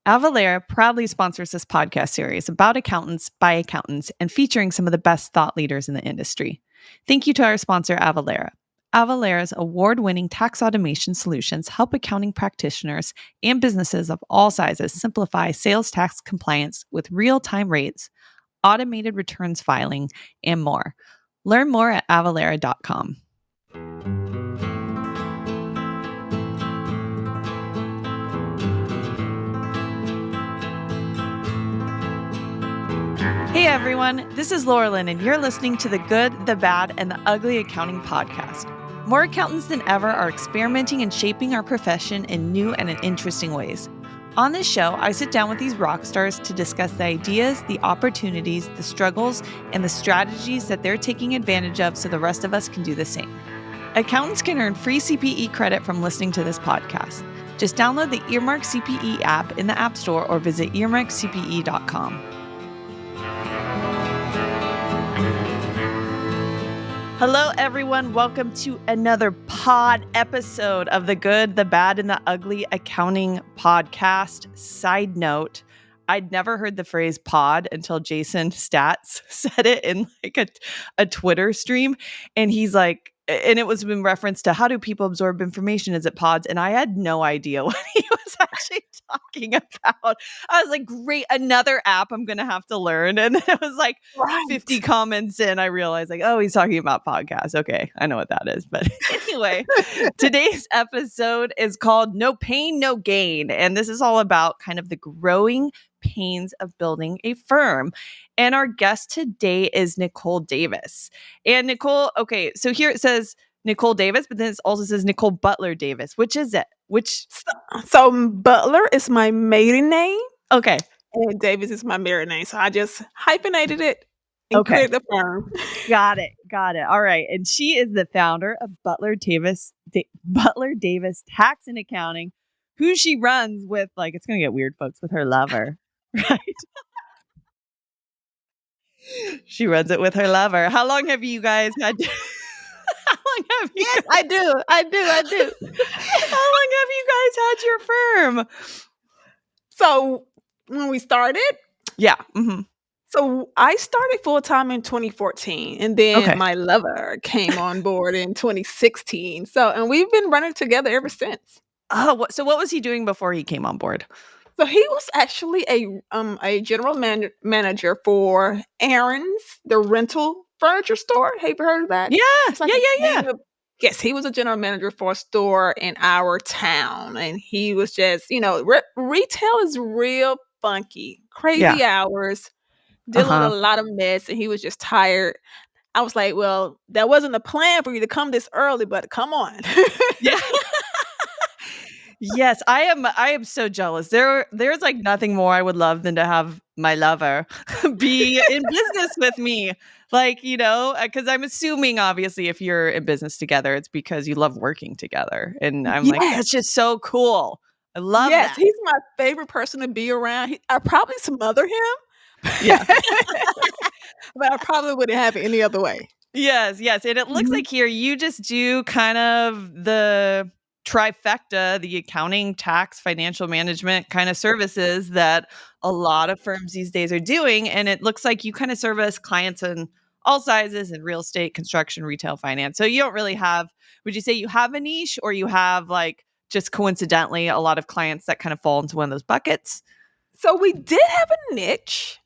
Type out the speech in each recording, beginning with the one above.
Avalara proudly sponsors this podcast series about accountants by accountants and featuring some of the best thought leaders in the industry. Thank you to our sponsor, Avalara. Avalara's award-winning tax automation solutions help accounting practitioners and businesses of all sizes simplify sales tax compliance with real-time rates, automated returns filing, and more. Learn more at avalara.com. Hey everyone, this is Laurelyn, and you're listening to the Good, the Bad, and the Ugly Accounting Podcast. More accountants than ever are experimenting and shaping our profession in new and interesting ways. On this show, I sit down with these rock stars to discuss the ideas, the opportunities, the struggles, and the strategies that they're taking advantage of so the rest of us can do the same. Accountants can earn free CPE credit from listening to this podcast. Just download the Earmark CPE app in the App Store or visit earmarkcpe.com. Hello, everyone. Welcome to another pod episode of the Good, the Bad, and the Ugly Accounting Podcast. Side note, I'd never heard the phrase pod until Jason Stats said it in like a Twitter stream. And he's like, and it was in reference to how do people absorb information? Is it pods? And I had no idea what he was actually talking about. I was like, great, another app I'm going to have to learn. And then it was like 50 comments in, I realized like, oh, he's talking about podcasts. Okay, I know what that is. But anyway, today's episode is called No Pain, No Gain. And this is all about kind of the growing pains of building a firm. And our guest today is Nicole Davis. And Nicole, okay, so here it says Nicole Davis, but then it also says Nicole Butler Davis. Which is it? So Butler is my maiden name. Okay. And Davis is my married name. So I just hyphenated it and created the firm. Got it. All right. And she is the founder of Butler Davis Tax and Accounting, who she runs with, like, it's going to get weird, folks, with her lover. Right. She runs it with her lover. How long have you guys had? Yes, I do. How long have you guys had your firm? So when we started, yeah. Mm-hmm. So I started full time in 2014, and then my lover came on board in 2016. And we've been running together ever since. Oh, so what was he doing before he came on board? So he was actually a general manager for Aaron's, the rental furniture store. Have you heard of that? Yeah. Yes, he was a general manager for a store in our town, and he was just, retail is real funky, crazy hours, dealing with a lot of mess, and he was just tired. I was like, well, that wasn't a plan for you to come this early, but come on. Yeah. Yes, I am so jealous. There's like nothing more I would love than to have my lover be in business with me. Like, because I'm assuming obviously if you're in business together, it's because you love working together. And I'm like, that's just so cool. I love that. Yes, he's my favorite person to be around. I probably smother him. Yeah. But I probably wouldn't have it any other way. Yes. And it looks like here you just do kind of the trifecta, the accounting, tax, financial management kind of services that a lot of firms these days are doing. And it looks like you kind of service clients in all sizes in real estate, construction, retail, finance. So you don't really have, would you say you have a niche, or you have like just coincidentally a lot of clients that kind of fall into one of those buckets? So we did have a niche.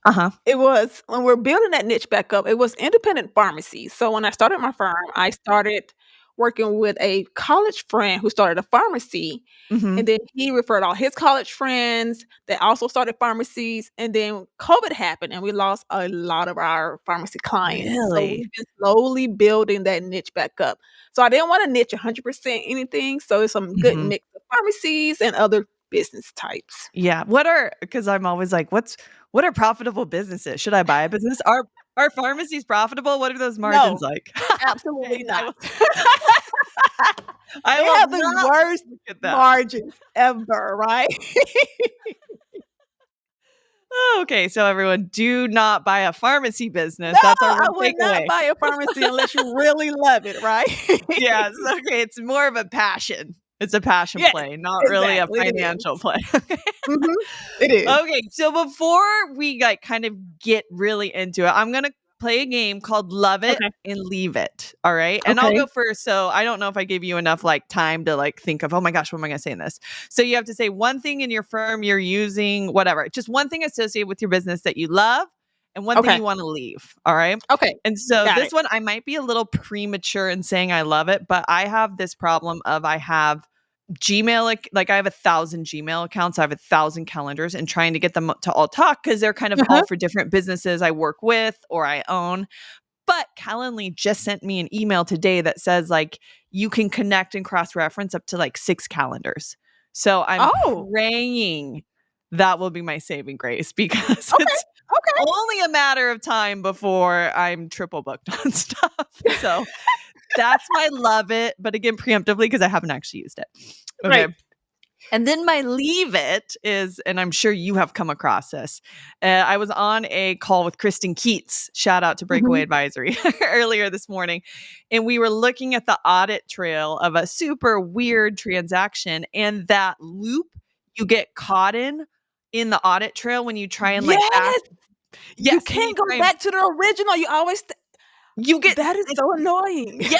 It was, when we're building that niche back up, it was independent pharmacies. So when I started my firm, I started working with a college friend who started a pharmacy. And then he referred all his college friends that also started pharmacies. And then COVID happened and we lost a lot of our pharmacy clients. Really? So we've been slowly building that niche back up. So I didn't want to niche 100% anything. So it's some good mix of pharmacies and other business types. Yeah. Because I'm always like, what are profitable businesses? Should I buy a business? Are pharmacies profitable? What are those margins like? Absolutely not. I have the worst margins ever, right? Okay, so everyone, do not buy a pharmacy business. No, that's our I would not buy a pharmacy unless you really love it, right? Yes. Okay, it's more of a passion. It's a passion Yes, play, not really a exactly, it financial is. play. Mhm. It is. Okay, so before we, like, kind of get really into it, I'm gonna play a game called Love It Okay, and Leave It, all right? And I'll okay, go first, so I don't know if I gave you enough, like, time to, like, think of, "Oh my gosh, what am I gonna say in this?" So you have to say one thing in your firm you're using, whatever, just one thing associated with your business that you love and one thing okay, you wanna leave, all right? okay. And so Got this it. one, I might be a little premature in saying I love it, but I have this problem of I have Gmail, like I have 1,000 Gmail accounts. I have 1,000 calendars and trying to get them to all talk because they're kind of all Uh-huh. for different businesses I work with or I own. But Calendly just sent me an email today that says like you can connect and cross-reference up to like 6 calendars. So I'm Oh, praying that will be my saving grace because okay, it's okay. only a matter of time before I'm triple booked on stuff. So that's why I love it, but again, preemptively because I haven't actually used it. Okay. Right. And then my leave it is, and I'm sure you have come across this. I was on a call with Kristen Keats, shout out to Breakaway Mhm. Advisory, earlier this morning. And we were looking at the audit trail of a super weird transaction and that loop you get caught in the audit trail when you try and like back. Yes, you Yes. When you can't go try and back to the original. You always you get, that is so annoying. yeah.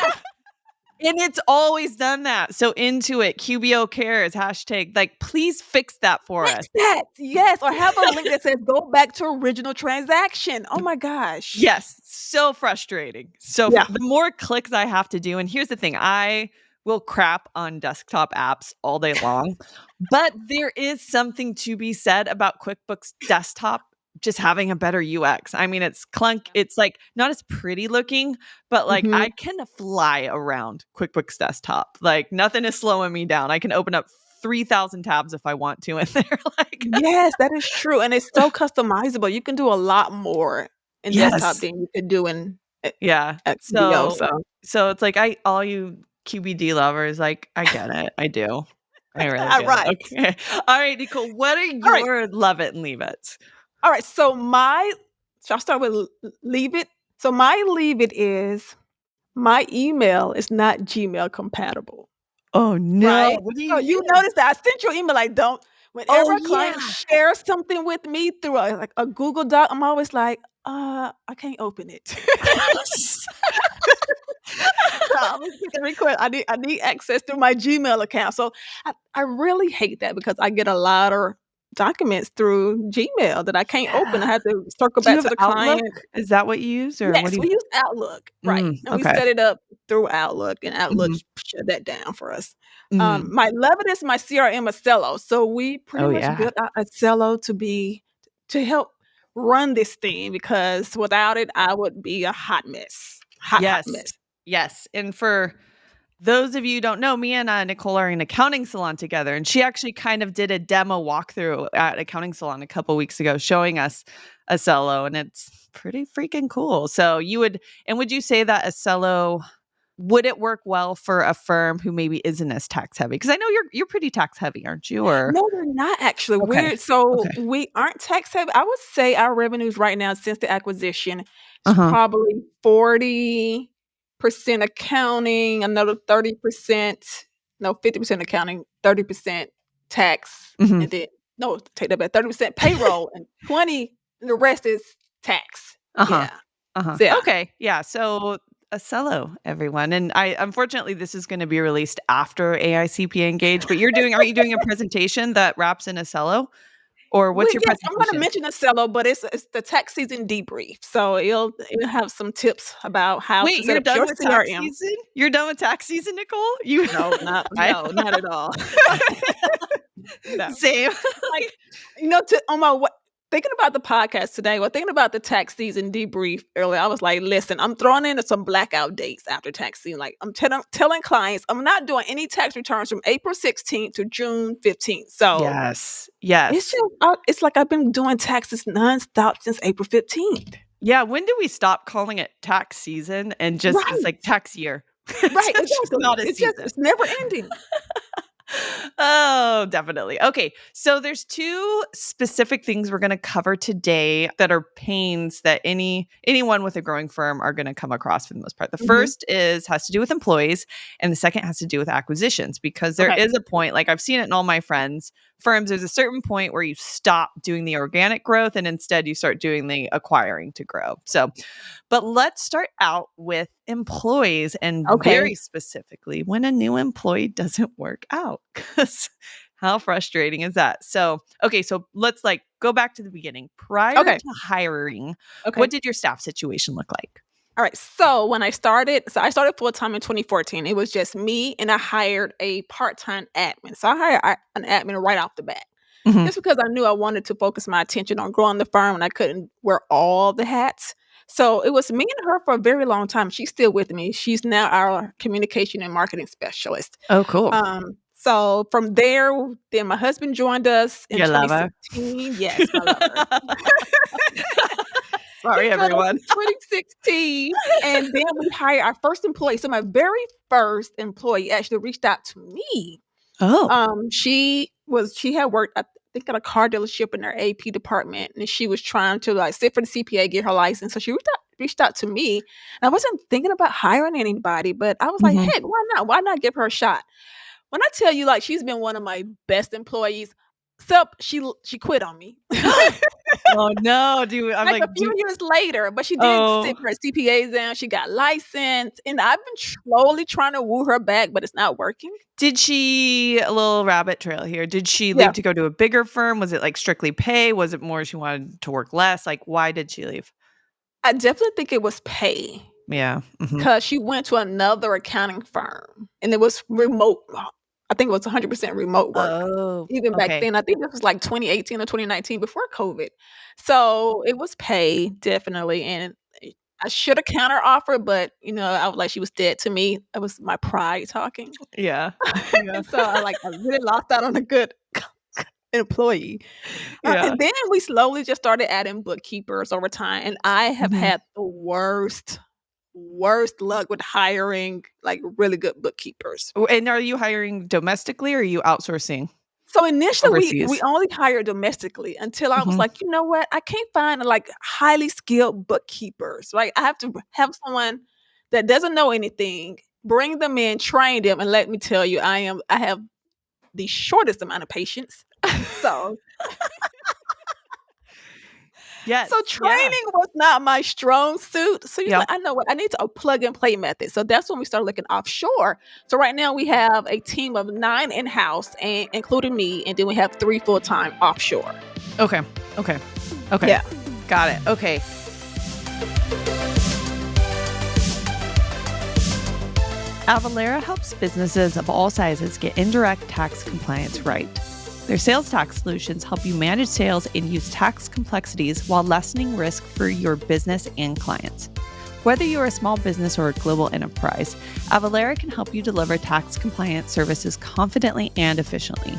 And it's always done that. So Intuit, QBO cares, hashtag, like, please fix that for us. Fix that. Yes, or have a link that says go back to original transaction. Oh my gosh. Yes, so frustrating. So Yeah. the more clicks I have to do, and here's the thing, I will crap on desktop apps all day long, but there is something to be said about QuickBooks Desktop just having a better UX. I mean, it's like not as pretty looking, but like Mhm. I can fly around QuickBooks Desktop. Like nothing is slowing me down. I can open up 3,000 tabs if I want to in there. Like, Yes, that is true, and it's so customizable. You can do a lot more in desktop yes. than you could do in Yeah. at QBO, So so so it's like I all you QBD lovers, like, I get it. I do. I really do. right. Okay. All right, Nicole, what are Alright, your love it and leave it? alright, so my shall I start with leave it? So my leave it is my email is not Gmail compatible. Oh, no. Right? What do So you you use? notice that I sent you an email, like, don't whenever Oh, a client yeah. shares something with me through a Google Doc, I'm always like, I can't open it." So I always put the request, I need access through my Gmail account. So I really hate that because I get a lot of documents through Gmail that I can't open. I Yeah. have to circle Do you back have to the Outlook? client. Is that what you use, or what Yes, do you? we use Outlook, right, and we Okay. set it up through Outlook, and Outlook Mhm, shut that down for us. mhm. My love it is my CRM Acello, so we pretty Oh, much yeah. built out Acello to help run this thing because without it, I would be a hot mess, hot Yes. mess. Yes, and for those of you who don't know, me and, Nicole are in an accounting salon together, and she actually kind of did a demo walkthrough at accounting salon a couple weeks ago showing us Acello, and it's pretty freaking cool. So would you say that Acello would it work well for a firm who maybe isn't as tax heavy? Because I know you're pretty tax heavy, aren't you? Or No, we're not actually. okay. So Okay. we aren't tech savvy. I would say our revenues right now since the acquisition is Uh-huh. probably 40% accounting, another 30%, no, 50% accounting, 30% tax, Mhm. and then no, take that back, 30% payroll and 20 the rest is tax. Uh-huh. Yeah. Uh-huh. So yeah. Okay. Yeah. So a cello, everyone. And I unfortunately this is going to be released after AICPA Engage, but aren't you doing a presentation that wraps in a cello? Or what's your Yes, I'm gonna presentation? mention Acello, but it's the tax season debrief. So it'll have some tips about how to Wait, set you're up done your with tax CRM. season? You're done with tax season, Nicole? You No, not I no, not at all. No. same. Like, to on my what thinking about the podcast today, thinking about the tax season debrief earlier, I was like, listen, I'm throwing in some blackout dates after tax season. Like I'm telling clients I'm not doing any tax returns from April 16th to June 15th. So Yes. it's Yes. just it's like I've been doing taxes nonstop since April 15th. Yeah, when do we stop calling it tax season and just it's Right. like tax year? Right, It's just exactly. not a season. It's never ending. Oh, definitely. Okay, so there's two specific things we're going to cover today that are pains that anyone with a growing firm are going to come across for the most part. The Mhm. first is has to do with employees, and the second has to do with acquisitions because there Okay. is a point, like I've seen it in all my friends firms, there's a certain point where you stop doing the organic growth and instead you start doing the acquiring to grow. So but let's start out with employees and Okay. very specifically when a new employee doesn't work out. 'Cause how frustrating is that? So, okay, so let's like go back to the beginning. Prior Okay. to hiring, what Okay. did your staff situation look like? Alright, so when I started full-time in 2014. It was just me, and I hired a part-time admin. So I hired an admin right off the bat, Mhm. just because I knew I wanted to focus my attention on growing the firm and I couldn't wear all the hats. So it was me and her for a very long time. She's still with me. She's now our communication and marketing specialist. Oh, cool. So from there, then my husband joined us in You love her. 2016. Yes, I love her. He Sorry, joined us everyone. in 2016, and then we hired our first employee. So my very first employee actually reached out to me. Oh. She had worked, I think, at a car dealership in their AP department, and she was trying to like sit for the CPA, get her license. So she reached out to me, and I wasn't thinking about hiring anybody, but I was like, Mhm. heck, why not? Why not give her a shot? When I tell you, like, she's been one of my best employees, except she quit on me. Oh, no, dude. I'm Like, like, a few dude. years later, but she did sit Oh. her CPA exam, she got licensed, and I've been slowly trying to woo her back, but it's not working. Did she a little rabbit trail here, did she Yeah, leave to go to a bigger firm? Was it, like, strictly pay? Was it more she wanted to work less? Like, why did she leave? I definitely think it was pay, Yeah, mhm. because she went to another accounting firm, and it was remote. I think it was 100% remote work. Oh, Even back okay. then, I think this was like 2018 or 2019 before COVID. So, it was pay, definitely, and I shoulda counteroffered, but, I was like, she was dead to me. That was my pride talking. Yeah. Yeah. So, I really lost out on a good employee. Yeah. And then we slowly just started adding bookkeepers over time, and I have Mhm. had the worst luck with hiring, like, really good bookkeepers. Oh, and are you hiring domestically or are you outsourcing So, initially, we overseas? only hired domestically until I was Mhm. like, "You know what? I can't find, like, highly skilled bookkeepers, right? I have to have someone that doesn't know anything, bring them in, train them, and let me tell you, I have the shortest amount of patience." So Yes, So yeah. training was not my strong suit. So he's Yeah. like, I know what I need to a plug and play method. So that's when we started looking offshore. So right now we have a team of 9 in-house and including me, and then we have 3 full-time offshore. Okay, okay, okay. Yeah. Got it, okay. Avalara helps businesses of all sizes get indirect tax compliance right. Their sales tax solutions help you manage sales and use tax complexities while lessening risk for your business and clients. Whether you're a small business or a global enterprise, Avalara can help you deliver tax compliance services confidently and efficiently.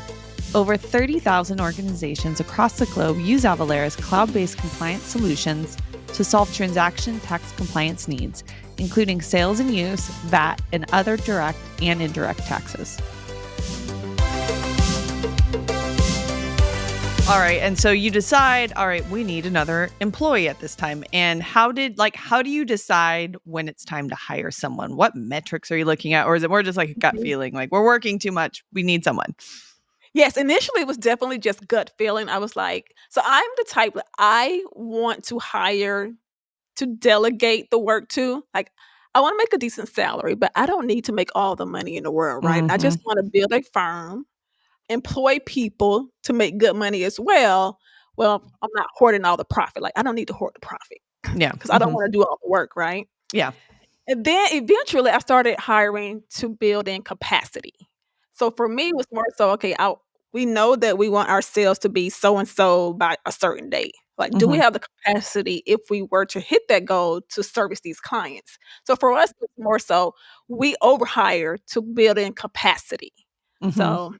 Over 30,000 organizations across the globe use Avalara's cloud-based compliance solutions to solve transaction tax compliance needs, including sales and use, VAT, and other direct and indirect taxes. All right, and so you decide, all right, we need another employee at this time. And how do you decide when it's time to hire someone? What metrics are you looking at? Or is it more just like a gut Mhm. feeling, like we're working too much, we need someone? Yes, initially it was definitely just gut feeling. I was like, so I'm the type that I want to hire to delegate the work to. Like, I want to make a decent salary, but I don't need to make all the money in the world, right? I Mhm. just want to build a firm, employ people to make good money as well. Well, I'm not hoarding all the profit. Like, I don't need to hoard the profit Yeah. because I don't Mhm. wanna do all the work, right? Yeah. And then eventually I started hiring to build in capacity. So for me, it was more so, okay, we know that we want our sales to be so and so by a certain date. Like, do we Mhm. have the capacity if we were to hit that goal to service these clients? So for us, it's more so we overhire to build in capacity. Mhm. So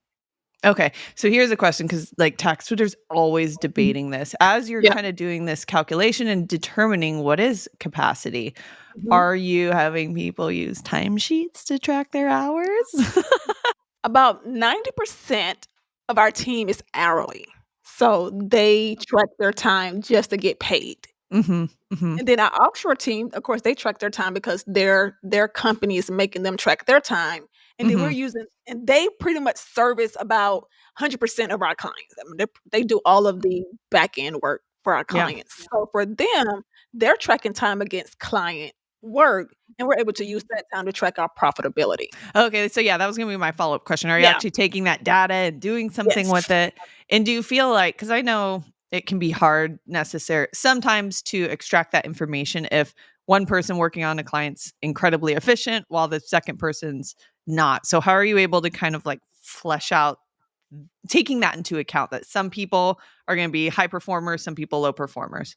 Okay. So here's a question because like tax suitors always Mhm. debating this. As you're Yeah. kind of doing this calculation and determining what is capacity, Mhm. are you having people use timesheets to track their hours? About 90% of our team is hourly, so they track their time just to get paid. Mhm. Mhm. And then our offshore team, of course, they track their time because their company is making them track their time, and then we're Mhm. using and they pretty much service about 100% of our clients. I mean, they do all of the back end work for our Yeah. clients. So for them, they're tracking time against client work, and we're able to use that time to track our profitability. Okay, so yeah, that was gonna be my follow-up question. Are you Yeah. actually taking that data and doing something Yes. with it? And do you feel like, because I know it can be hard necessary sometimes to extract that information if one person working on a client's incredibly efficient while the second person's not. So how are you able to kind of like flesh out taking that into account that some people are gonna be high performers, some people low performers?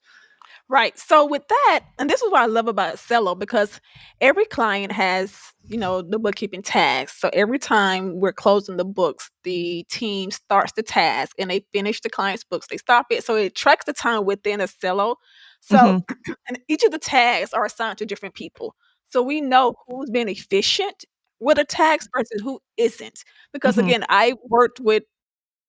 Right. So with that, and this is what I love about Cello because every client has, the bookkeeping task. So every time we're closing the books, the team starts the task and they finish the client's books. They stop it. So it tracks the time within a Cello. So Mhm. and each of the tags are assigned to different people. So we know who's been efficient with a task versus who isn't. Because Mhm. again, I worked with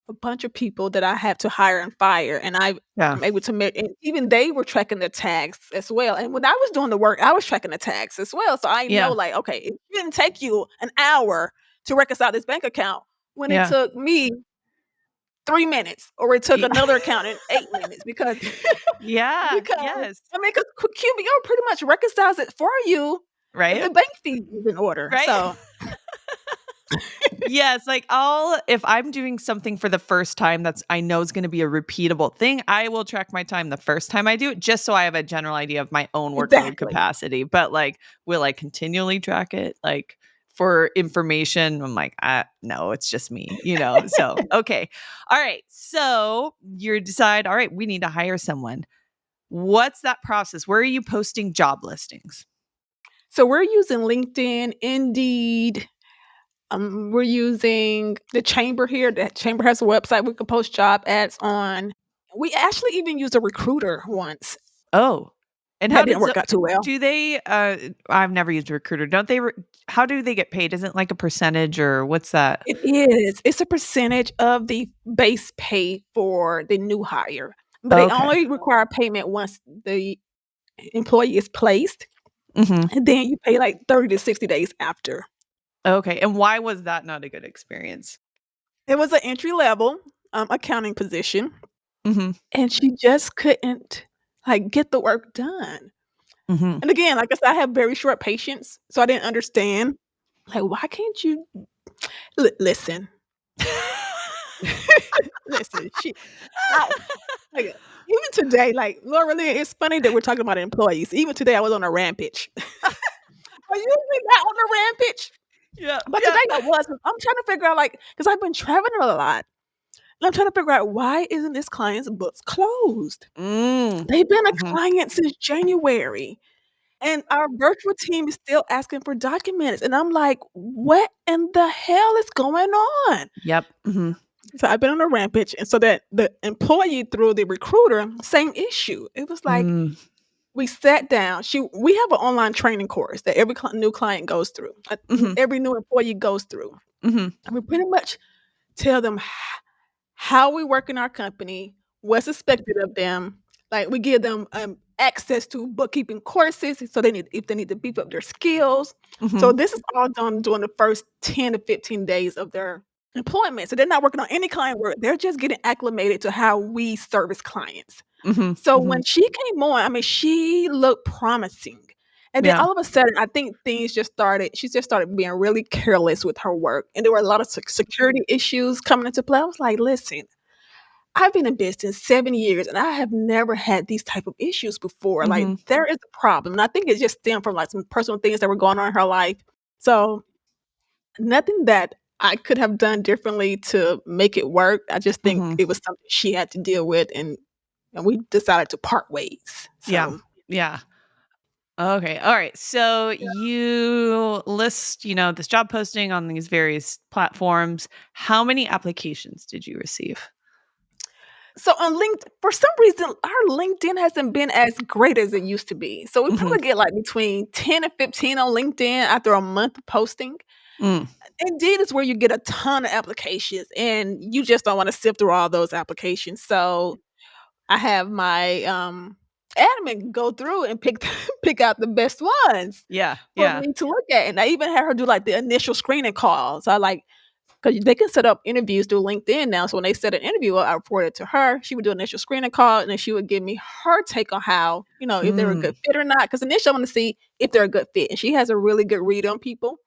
a bunch of people that I had to hire and fire, and Yeah. I'm able to make and even they were tracking their tags as well, and when I was doing the work, I was tracking the tags as well, so I know, Yeah. like, okay, it didn't take you an hour to reconcile this bank account when it Yeah. took me 3 minutes, or it took Ye another accountant 8 minutes because Yeah. because, Yes. I mean, 'cause QBO pretty much reconciles it for you if Right? the bank fee is in order, Right? so Yes, like I'll if I'm doing something for the first time that's I know is gonna be a repeatable thing, I will track my time the first time I do it just so I have a general idea of my own workload exactly. capacity. But like, will I continually track it? Like for information, I'm like, no, it's just me, you know? So, okay. All right. So you decide, all right, we need to hire someone. What's that process? Where are you posting job listings? So we're using LinkedIn, Indeed. We're using the chamber here. The chamber has a website we can post job ads on. We actually even used a recruiter once. Oh, and how That didn't does work out too well. do they, I've never used a recruiter. Don't they how do they get paid? Isn't it like a percentage or what's that? It is. It's a percentage of the base pay for the new hire, but they Okay. only require payment once the employee is placed, Mhm. and then you pay like 30 to 60 days after. Okay, and why was that not a good experience? It was an entry level accounting position, Mhm. and she just couldn't like get the work done. Mhm. And again, like I said, I have very short patience, so I didn't understand, like, why can't you listen, listen, I like, even today, like, Lord, really, it's funny that we're talking about employees. Even today, I was on a rampage. I usually not on a rampage, Yeah, but yeah. today I was. I'm trying to figure out, like, because 'cause I've been traveling a lot, and I'm trying to figure out why isn't this client's books closed? Mm. They've been a Mhm. client since January. And our virtual team is still asking for documents, and I'm like, "What in the hell is going on?" Yep. Mhm. So I've been on a rampage, and so that the employee through the recruiter, same issue. It was like Mm. we sat down. We have an online training course that every new client goes through, Mhm. every new employee goes through, Mhm. and we pretty much tell them how we work in our company, what's expected of them. Like we give them access to bookkeeping courses, so they need if they need to beef up their skills. So Mhm. this is all done during the first 10 to 15 days of their employment. So they're not working on any client work. They're just getting acclimated to how we service clients. Mhm. So when Mhm. she came on, I mean, she looked promising. And then Yeah. all of a sudden, I think things just started she just started being really careless with her work, and there were a lot of security issues coming into play. I was like, "Listen, I've been in business 7 years, and I have never had these type of issues before, like, Mhm. there is a problem." And I think it just stemmed from, like, some personal things that were going on in her life. So, nothing that I could have done differently to make it work. I just think Mhm. it was something she had to deal with, and we decided to part ways. Yeah. So Yeah. Okay. All right. So you list, this job posting on these various platforms. How many applications did you receive? So on LinkedIn, for some reason, our LinkedIn hasn't been as great as it used to be. So we Mhm. probably get like between 10 and 15 on LinkedIn after a month of posting. Indeed is where you get a ton of applications, and you just don't wanna sift through all those applications, so I have my, admin go through and pick pick out the best ones Yeah, for yeah. me to look at, and I even had her do, like, the initial screening calls. I like 'cause they can set up interviews through LinkedIn now, so when they set an interview up, I report it to her. She would do an initial screening call, and then she would give me her take on how, if they were a Mm, good fit or not. Because initially, I wanna see if they're a good fit, and she has a really good read on people.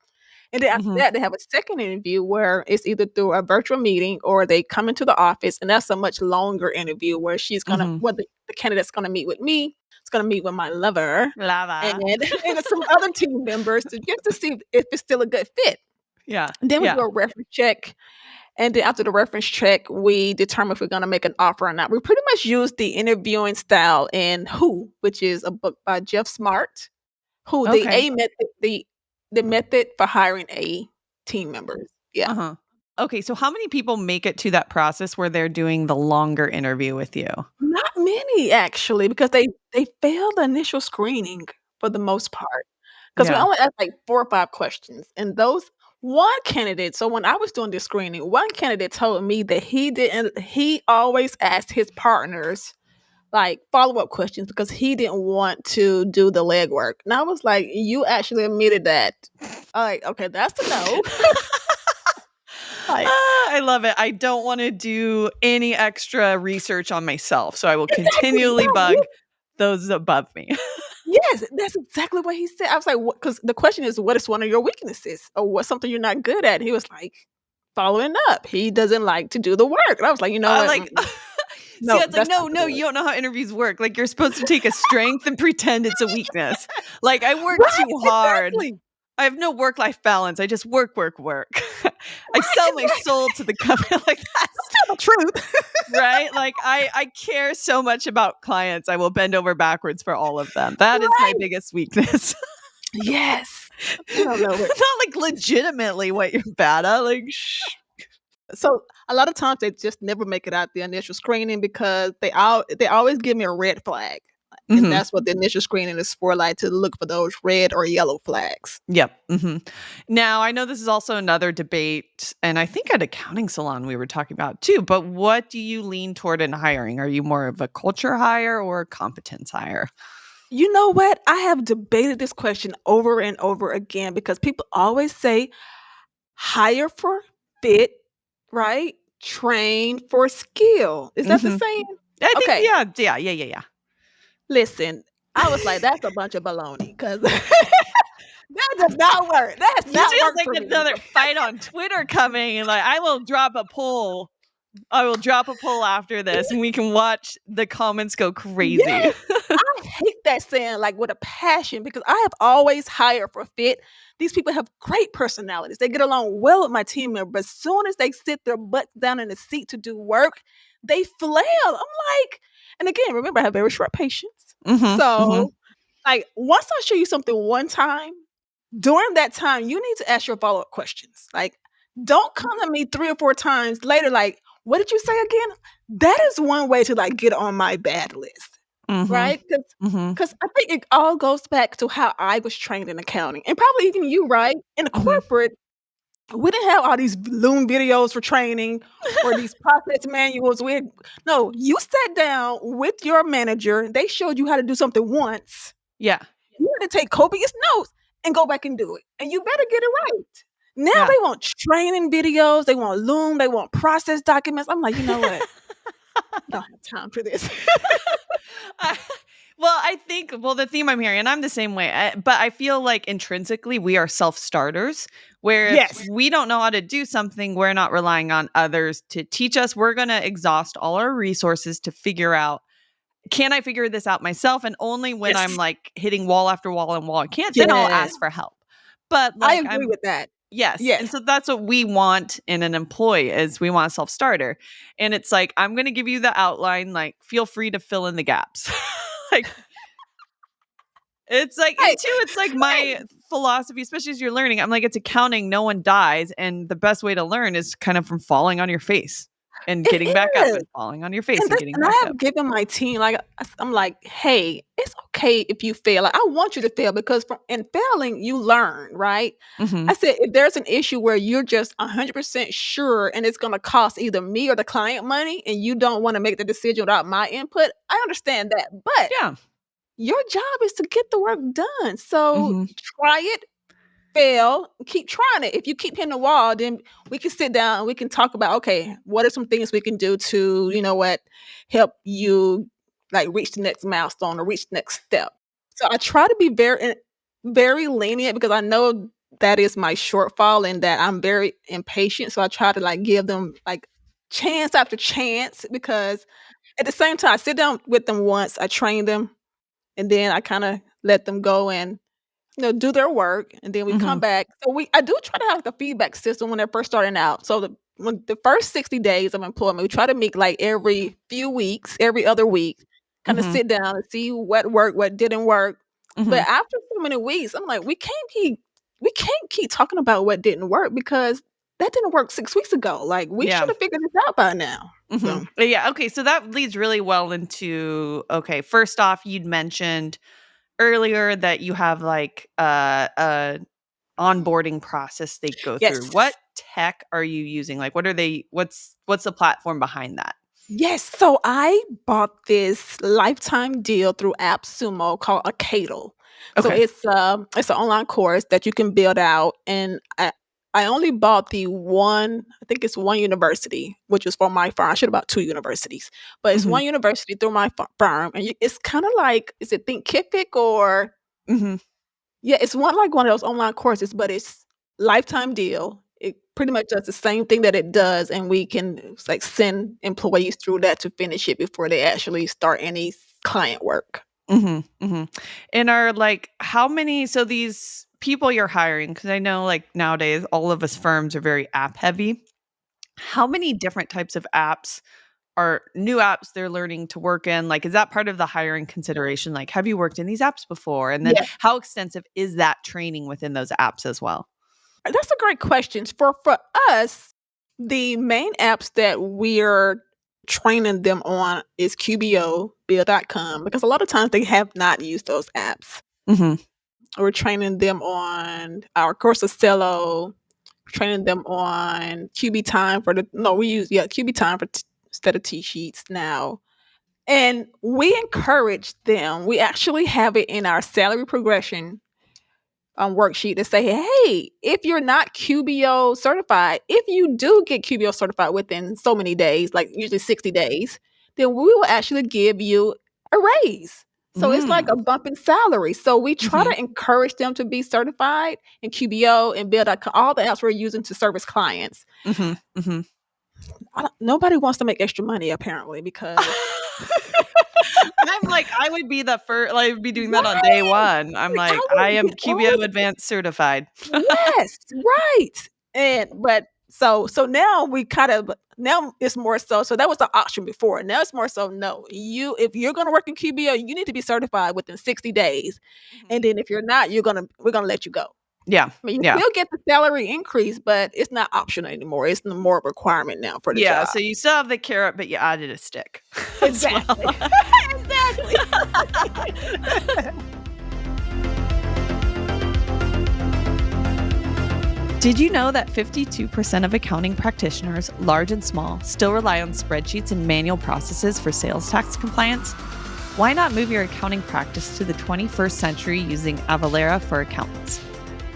And then after mhm, that, they have a second interview where it's either through a virtual meeting or they come into the office, and that's a much longer interview where mhm. the candidate's gonna meet with me, it's gonna meet with my lover, and Lava. and some other team members to just to see if it's still a good fit. Yeah, And then we do yeah. a reference check, and then after the reference check, we determine if we're gonna make an offer or not. We pretty much use the interviewing style in Who, which is a book by Jeff Smart, Who, Okay. the method for hiring A team members. Yeah. Uh-huh. Okay, so how many people make it to that process where they're doing the longer interview with you? Not many actually, because they fail the initial screening for the most part. Because we Yeah. only ask, like, 4 or 5 questions, and those one candidate so when I was doing this screening, one candidate told me that he always asked his partners, like, follow-up questions because he didn't want to do the legwork, and I was like, "You actually admitted that." Like, "Okay, that's a no." Like, I love it. I don't wanna do any extra research on myself, so I will exactly, continually bug those above me. yes, that's exactly what he said. I was like, "What?" Because the question is, "What is one of your weaknesses, or what's something you're not good at?" And he was like, "Following up. He doesn't like to do the work." And I was like, "You know I what? like Mm-mm. see, No, it's like, that's "No, not gonna no, work." you don't know how interviews work, like, you're supposed to take a strength and pretend it's a weakness." Like, I work Right, too hard. exactly. I have no work-life balance, I just work, work, work. I Right, sell my exactly. soul to the company, like, that's Tell the truth. right? Like, I care so much about clients, I will bend over backwards for all of them. That is my Right. biggest weakness. Yes. I don't know what Not, like, legitimately what you're bad at, like, shh. so, a lot of times they just never make it out the initial screening because they always give me a red flag, and Mhm. that's what the initial screening is for, like, to look for those red or yellow flags. Yep, mhm. Now, I know this is also another debate, and I think at accounting salon we were talking about too, but what do you lean toward in hiring? Are you more of a culture hire or a competence hire? You know what? I have debated this question over and over again because people always say hire for fit, right? Train for skill. Is that the Mhm. same? I think Okay, yeah. listen, I was like, that's a bunch of baloney because that does not work. That has This not feels worked like for me. another fight on Twitter coming, and, like, I will drop a poll. I will drop a poll after this, and we can watch the comments go crazy. Yes, I hate that saying, like, with a passion because I have always hired for fit. These people have great personalities. They get along well with my team member, but as soon as they sit their butts down in the seat to do work, they flail. I'm like and again, remember, I have very short patience. Mhm, mhm. So, like, once I show you something one time, during that time, you need to ask your follow-up questions. Like, don't come to me 3 or 4 times later like, "What did you say again?" That is one way to, like, get on my bad list, Mhm. right? Because Mhm. I think it all goes back to how I was trained in accounting, and probably even you, right? In a Mhm. corporate, we didn't have all these Loom videos for training or these process manuals. No, you sat down with your manager, they showed you how to do something once, Yeah, you had to take copious notes and go back and do it, and you better get it right. Now yeah. they want training videos, they want Loom, they want process documents. I'm like, "You know what? I don't have time for this." I I think the theme I'm hearing and I'm the same way, but I feel like intrinsically we are self-starters, where if Yes. we don't know how to do something, we're not relying on others to teach us. We're gonna exhaust all our resources to figure out, "Can I figure this out myself?" And only when I'm, Yes. like, hitting wall after wall and wall, I can't, then I'll Yes. ask for help. But, I like, agree with that. yes, Yes. and so that's what we want in an employee is we want a self-starter, and it's like, I'm gonna give you the outline, like, feel free to fill in the gaps. Like, it's like and Right. two, it's like Right. my philosophy, especially as you're learning, I'm like, "It's accounting, no one dies, and the best way to learn is kind of from falling on your face and It getting back up is. and falling on your face and getting And I back up." have given my team, like, I'm like, "Hey, it's okay if you fail. Like, I want you to fail because in failing, you learn, right? Mhm. I said, if there's an issue where you're just 100% sure and it's going to cost either me or the client money and you don't want to make the decision without my input, I understand that. But Yeah. your job is to get the work done. So Mhm. try it, fail, keep trying it. If you keep hitting the wall, then we can sit down and we can talk about, okay, what are some things we can do to, help you like reach the next milestone or reach the next step. So I try to be very lenient because I know that is my shortfall and that I'm very impatient. So I try to like give them like chance after chance because at the same time I sit down with them once, I train them, and then I kind of let them go and do their work, and then we come Mhm. back. So I do try to have, like, a feedback system when they're first starting out. So the first 60 days of employment, we try to meet, like, every few weeks, every other week, kinda Mhm. sit down and see what worked, what didn't work. But Mhm. after so many weeks, I'm like, "We can't keep talking about what didn't work because that didn't work 6 weeks ago. Like, we should Yeah. have figured this out by now." Mhm. So Yeah, okay, so that leads really well into okay, first off, you'd mentioned earlier that you have, like, a onboarding process they go through. What yes. tech are you using? Like, what's the platform behind that? Yes, so I bought this lifetime deal through AppSumo called Acadal. So Okay. it's an online course that you can build out, and I only bought the one. I think it's one university, which was for my firm. I should have bought two universities, but it's Mhm. one university through my firm, and it's kind of like, is it Thinkific or Mhm. yeah, it's one of those online courses, but it's lifetime deal. It pretty much does the same thing that it does, and we can like send employees through that to finish it before they actually start any client work. Mhm. Mhm. And are, like, how many so these people you're hiring? Because I know, like, nowadays, all of us firms are very app heavy. How many different types of apps are new apps they're learning to work in? Like, is that part of the hiring consideration? Like, have you worked in these apps before? And then Yeah, how extensive is that training within those apps as well? that's a great question. For us, the main apps that we're training them on is QBO, Bill.com, because a lot of times they have not used those apps. Mhm. We're training them on our course of Cello, training them on QB time for the no, we use QB time for instead of T sheets now. And we encourage them. We actually have it in our salary progression worksheet to say, hey, if you're not QBO certified, if you do get QBO certified within so many days, like usually 60 days, then we will actually give you a raise. So it's like Mm. a bump in salary. So we try Mhm. to encourage them to be certified in QBO and Build.com, all the apps we're using to service clients. Mhm. Mhm. Nobody wants to make extra money apparently because I'm like, I would be the first. I would be doing that on day right. 1. I'm Like, like, I I would am get all QBO advanced certified. yes, right. And but so now we kind of now it's more so that was the option before. Now it's more so no. If you're gonna work in QBO, you need to be certified within 60 days. Mhm. And then if you're not, we're gonna let you go. Yeah. I mean, you Yeah. still get the salary increase, but it's not optional anymore. It's more of a requirement now for the Yeah, job. so you still have the carrot, but you added a stick as well. Exactly. Exactly. Did you know that 52% of accounting practitioners, large and small, still rely on spreadsheets and manual processes for sales tax compliance? Why not move your accounting practice to the 21st century using Avalara for Accountants?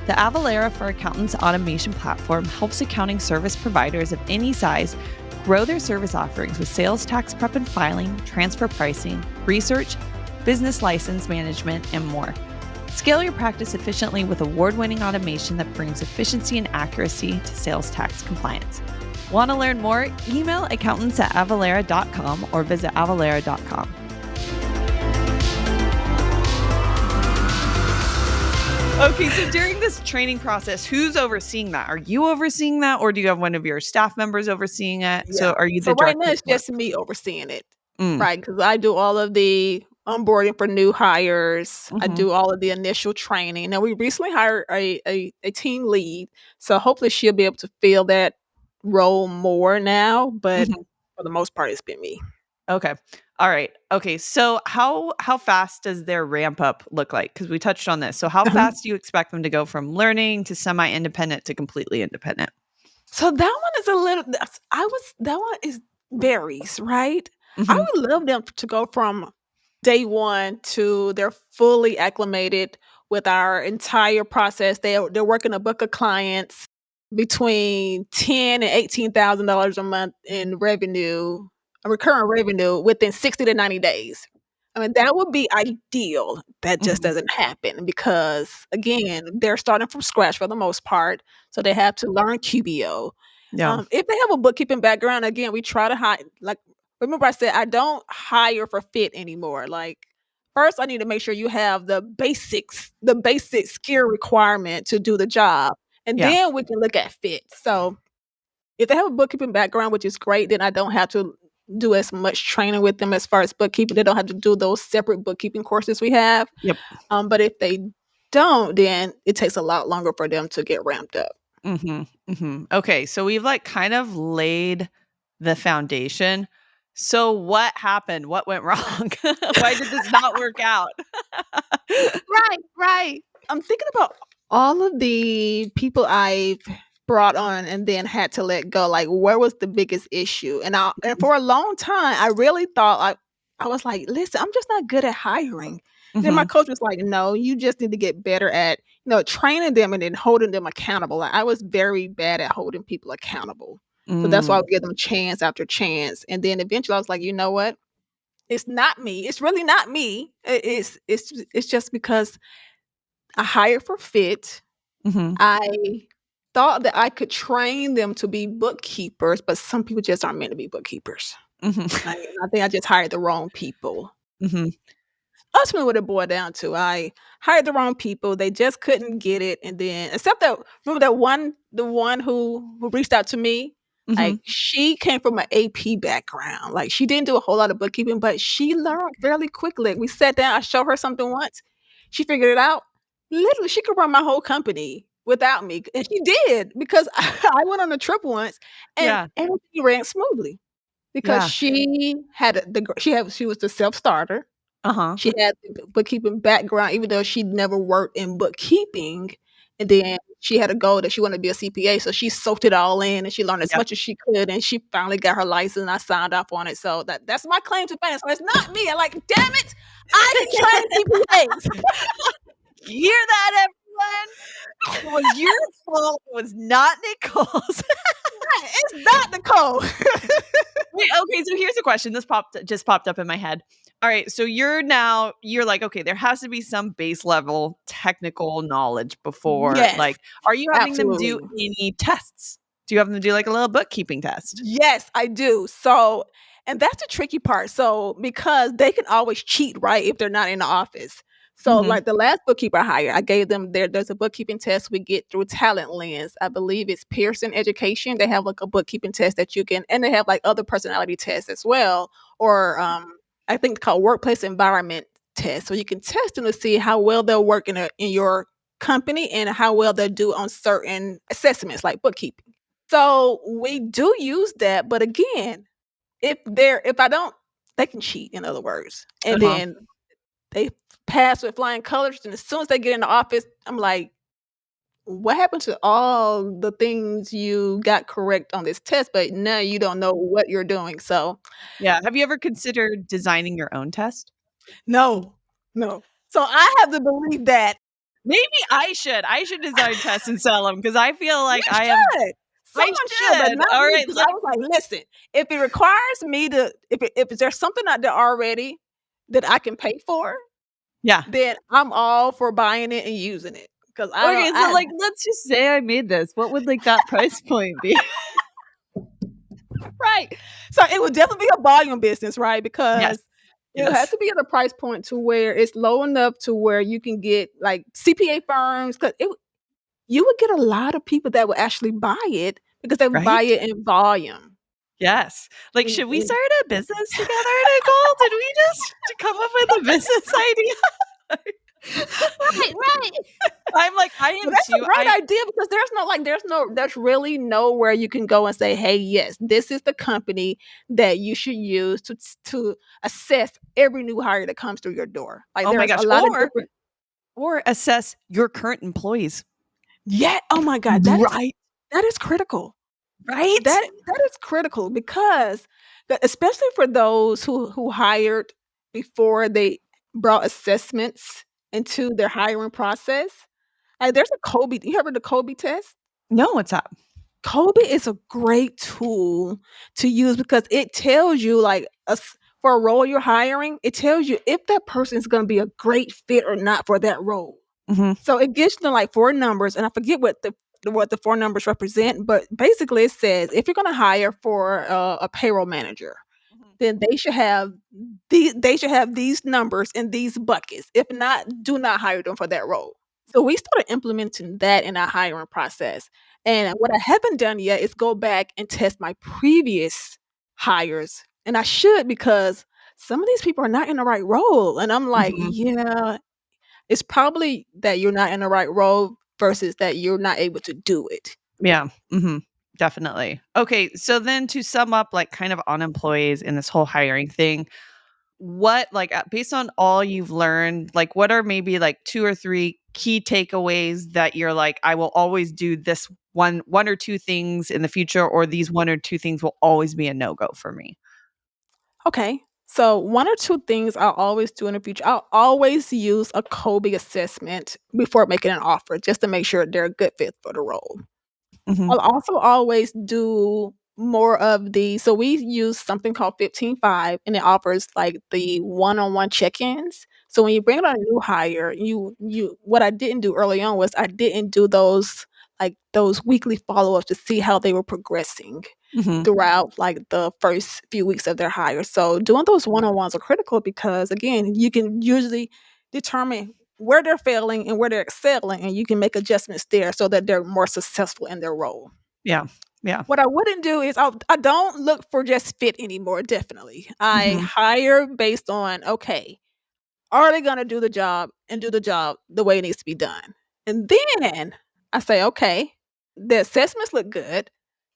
The Avalara for Accountants automation platform helps accounting service providers of any size grow their service offerings with sales tax prep and filing, transfer pricing, research, business license management, and more. Scale your practice efficiently with award-winning automation that brings efficiency and accuracy to sales tax compliance. Want to learn more? Email accountants@avalara.com or visit avalara.com. Okay, so during this training process, who's overseeing that? Are you overseeing that, or do you have one of your staff members overseeing it? So Yeah. are you So the right direct now it's report? just me overseeing it, Mm. right? Because I do all of the onboarding for new hires. I Mhm. do all of the initial training. Now we recently hired a team lead, so hopefully she'll be able to fill that role more now. But Mhm. for the most part, it's been me. Okay. All right. Okay. So how fast does their ramp up look like? Because we touched on this. So how fast do you expect them to go from learning to semi-independent to completely independent? So that one is a little that one is varies, right? I Mhm. would love them to go from day 1 to they're fully acclimated with our entire process. They're working a book of clients between ten and $18,000 a month in revenue, recurring revenue within 60 to 90 days. I mean, that would be ideal. That just Mhm. doesn't happen because, again, they're starting from scratch for the most part, so they have to learn QBO. Yeah. If they have a bookkeeping background, again, we try to hire. Like, remember I said I don't hire for fit anymore. Like, first I need to make sure you have the basic skill requirement to do the job, and Yeah. then we can look at fit. So if they have a bookkeeping background, which is great, then I don't have to do as much training with them as far as bookkeeping. They don't have to do those separate bookkeeping courses we have. Yep. But if they don't, then it takes a lot longer for them to get ramped up. Mhm. Mhm. Okay, so we've like kind of laid the foundation. So what happened? What went wrong? Why did this not work out? Right, right. I'm thinking about all of the people I've brought on and then had to let go. Like, where was the biggest issue? And for a long time, I really thought I was like, listen, I'm just not good at hiring. Then my Mhm. coach was like, no, you just need to get better at, training them and then holding them accountable. Like, I was very bad at holding people accountable. So that's why I Mm. would give them chance after chance. And then eventually I was like, you know what? It's not me. It's really not me. It's just because I hired for fit. Mhm. I thought that I could train them to be bookkeepers, but some people just aren't meant to be bookkeepers. Mhm. I think I just hired the wrong people. Mhm. Ultimately, what it boiled down to, I hired the wrong people. They just couldn't get it, and then except that remember that the one who reached out to me, Mhm. like she came from an AP background. Like she didn't do a whole lot of bookkeeping, but she learned fairly quickly. We sat down, I showed her something once, she figured it out. Literally, she could run my whole company without me, and she did because I went on a trip once, and Yeah. everything ran smoothly because Yeah. she had she was the self starter. Uh-huh. She had the bookkeeping background, even though she'd never worked in bookkeeping, and then she had a goal that she wanted to be a CPA, so she soaked it all in, and she learned as Yep. much as she could, and she finally got her license, and I signed off on it, so that's my claim to fame, so it's not me, I'm like, "Damn it, I can train CPAs." Hear that, everyone? It was your fault. It was not Nicole's. Right, it's not Nicole. Wait, okay, so here's a question. This just popped up in my head. All right, so you're like, okay, there has to be some base level technical knowledge before Yes, like are you having them do absolutely. any tests? Do you have them do like a little bookkeeping test? Yes, I do. So, and that's the tricky part. So, because they can always cheat, right? If they're not in the office. So, Mhm. like the last bookkeeper I hired, I gave them there's a bookkeeping test we get through Talent Lens. I believe it's Pearson Education. They have like a bookkeeping test that you can, and they have like other personality tests as well, or I think it's called workplace environment test. So you can test them to see how well they'll work in your company and how well they'll do on certain assessments like bookkeeping. So, we do use that, but again, if I don't they can cheat, in other words, and Uh-huh. then they pass with flying colors, and as soon as they get in the office, I'm like, "What happened to all the things you got correct on this test, but now you don't know what you're doing?" So, Yeah. Have you ever considered designing your own test? no, no. So, I have to believe that Maybe I should. I should design tests and sell them because I feel you like should. I Someone should, but should. not All me, right, because I let was like, "Listen, if it requires me to if there's something out there already that I can pay for, yeah. then I'm all for buying it and using it, because Okay, so, like, let's just say I made this. What would, like, that price point be? right. So, it would definitely be a volume business, right? Yes. Because it would have Yes. to be at a price point to where it's low enough to where you can get, like, CPA firms, 'cause you would get a lot of people that would actually buy it because they would buy Right? it in volume. Yes. Like, And should we start a business together, Nicole? Did we just come up with a business idea? Right, right. I'm like, I Well, am that's a too. great idea because there's really nowhere you can go and say, "Hey, yes, this is the company that you should use to assess every new hire that comes through your door." Like, Oh my there's a gosh. lot of different. Or assess your current employees. Yeah, oh my god, Right. that is critical. Right? That is critical because especially for those who hired before they brought assessments into their hiring process. Like, there's a Kobe you heard of the Kobe test? No, what's up? Kobe is a great tool to use because it tells you, like, for a role you're hiring, it tells you if that person is gonna be a great fit or not for that role. Mhm. So it gives them, like, 4 numbers, and I forget what the 4 numbers represent, but basically it says if you're gonna hire for a payroll manager, Mhm. then they should have these numbers in these buckets. If not, do not hire them for that role. So we started implementing that in our hiring process. And what I haven't done yet is go back and test my previous hires. And I should because some of these people are not in the right role. And I'm like, Mhm. yeah, it's probably that you're not in the right role versus that you're not able to do it. Yeah. Mhm. Definitely. Okay, so then to sum up, like, kind of on employees in this whole hiring thing, what like, based on all you've learned, like, what are maybe, like, 2 or 3 key takeaways that you're like, "I will always do this one or 2 things in the future, or these 1 or 2 things will always be a no-go for me?" Okay. So, one or two things I'll always do in the future. I'll always use a Kobe assessment before making an offer just to make sure they're a good fit for the role. Mhm. I'll also always do more of the so we use something called 15-5, and it offers, like, the one-on-one check-ins. So when you bring on a new hire, you what I didn't do early on was I didn't do those, like, those weekly follow-ups to see how they were progressing Mhm. throughout, like, the first few weeks of their hire. So doing those one-on-ones are critical because, again, you can usually determine where they're failing and where they're excelling, and you can make adjustments there so that they're more successful in their role. Yeah. Yeah. What I wouldn't do is I don't look for just fit anymore, definitely. I Mhm. hire based on, okay, are they gonna do the job and do the job the way it needs to be done? And then I say, okay, the assessments look good.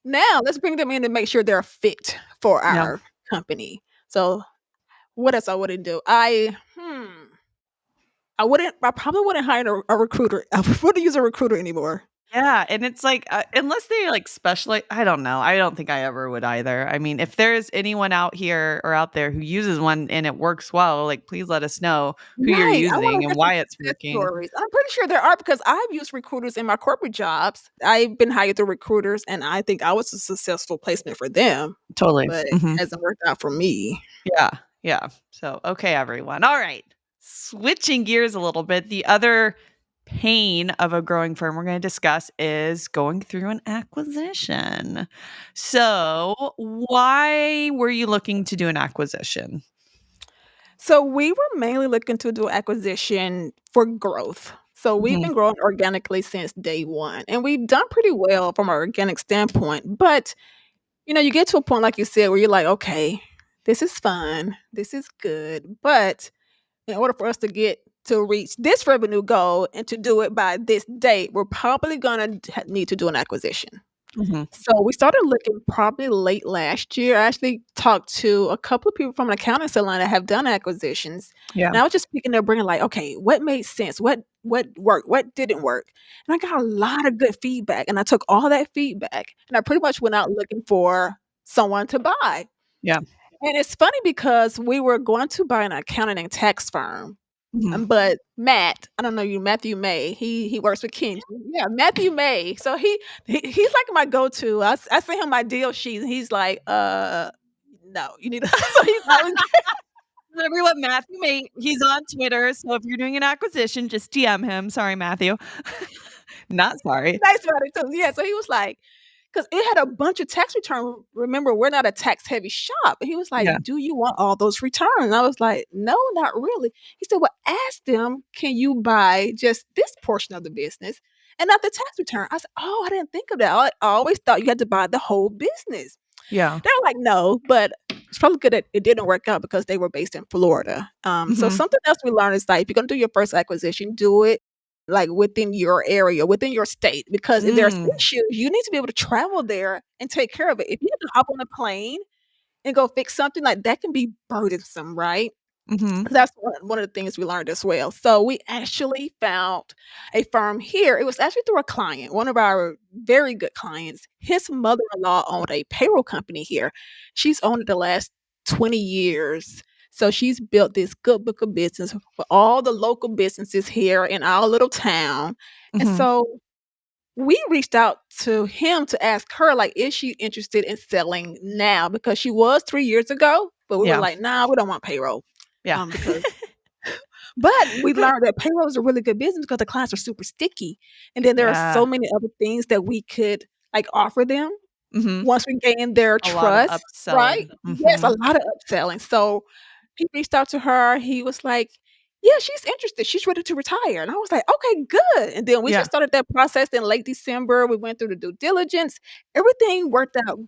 Now let's bring them in and make sure they're fit for Yeah. our company. So what else I wouldn't do? I probably wouldn't hire a recruiter. I wouldn't use a recruiter anymore. Yeah, and it's like, unless they, like, specialize I don't know, I don't think I ever would either. I mean, if there's anyone out here or out there who uses one and it works well, like, please let us know who you're Right, I wanna using and hear some why it's success working. stories. I'm pretty sure there are because I've used recruiters in my corporate jobs. I've been hired through recruiters, and I think I was a successful placement for them, Totally. but it Mhm. hasn't worked out for me. Yeah, yeah. So, okay, everyone. All right. Switching gears a little bit, the other pain of a growing firm we're gonna discuss is going through an acquisition. So, why were you looking to do an acquisition? So we were mainly looking to do acquisition for growth. So we've Mhm. been growing organically since day 1, and we've done pretty well from an organic standpoint, but, you get to a point, like you said, where you're like, "Okay, this is fun, this is good, but in order for us to reach this revenue goal and to do it by this date, we're probably gonna need to do an acquisition." Mhm. So we started looking probably late last year. I actually talked to a couple of people from an accounting salon that have done acquisitions, Yeah. and I was just picking their brain like, okay, what made sense? What worked? What didn't work? And I got a lot of good feedback, and I took all that feedback and I pretty much went out looking for someone to buy. Yeah. And it's funny because we were going to buy an accounting and tax firm, Mhm. but Matt, I don't know you, Matthew May, he works with Kenji. Yeah, Matthew May. So he's like my go-to. I sent him my deal sheet and he's like, no, you need to so I was Everyone, Matthew May, he's on Twitter, so if you're doing an acquisition, just DM him. Sorry, Matthew. Not sorry. nice about it too. Yeah, so he was like, because it had a bunch of tax return. Remember, we're not a tax heavy shop. And he was like, Yeah. "Do you want all those returns?" I was like, "No, not really." He said, "Well, ask them, can you buy just this portion of the business and not the tax return?" I said, "Oh, I didn't think of that. I always thought you had to buy the whole business." Yeah. They're like, "No," but it's probably good that it didn't work out because they were based in Florida. So something else we learned is, like, if you're gonna do your first acquisition, do it, like, within your area, within your state, because if there's Mm. issues, you need to be able to travel there and take care of it. If you have to hop on a plane and go fix something, like, that can be burdensome, right? Mhm. That's one of the things we learned as well. So we actually found a firm here. It was actually through a client, one of our very good clients. His mother-in-law owned a payroll company here. She's owned it the last 20 years. So she's built this good book of business for all the local businesses here in our little town. And Mhm. so we reached out to him to ask her, like, is she interested in selling now? Because she was 3 years ago, but we were Yeah. like, "Nah, we don't want payroll." Yeah. Because but we learned that payroll is a really good business because the clients are super sticky, and then there are Yeah. so many other things that we could, like, offer them Mhm. once we gain their A lot of trust, right? upselling. Yes, a Mhm. lot of upselling. So he reached out to her. He was like, "Yeah, she's interested. She's ready to retire." And I was like, "Okay, good." And then we just Yeah. started that process in late December. We went through the due diligence. Everything worked out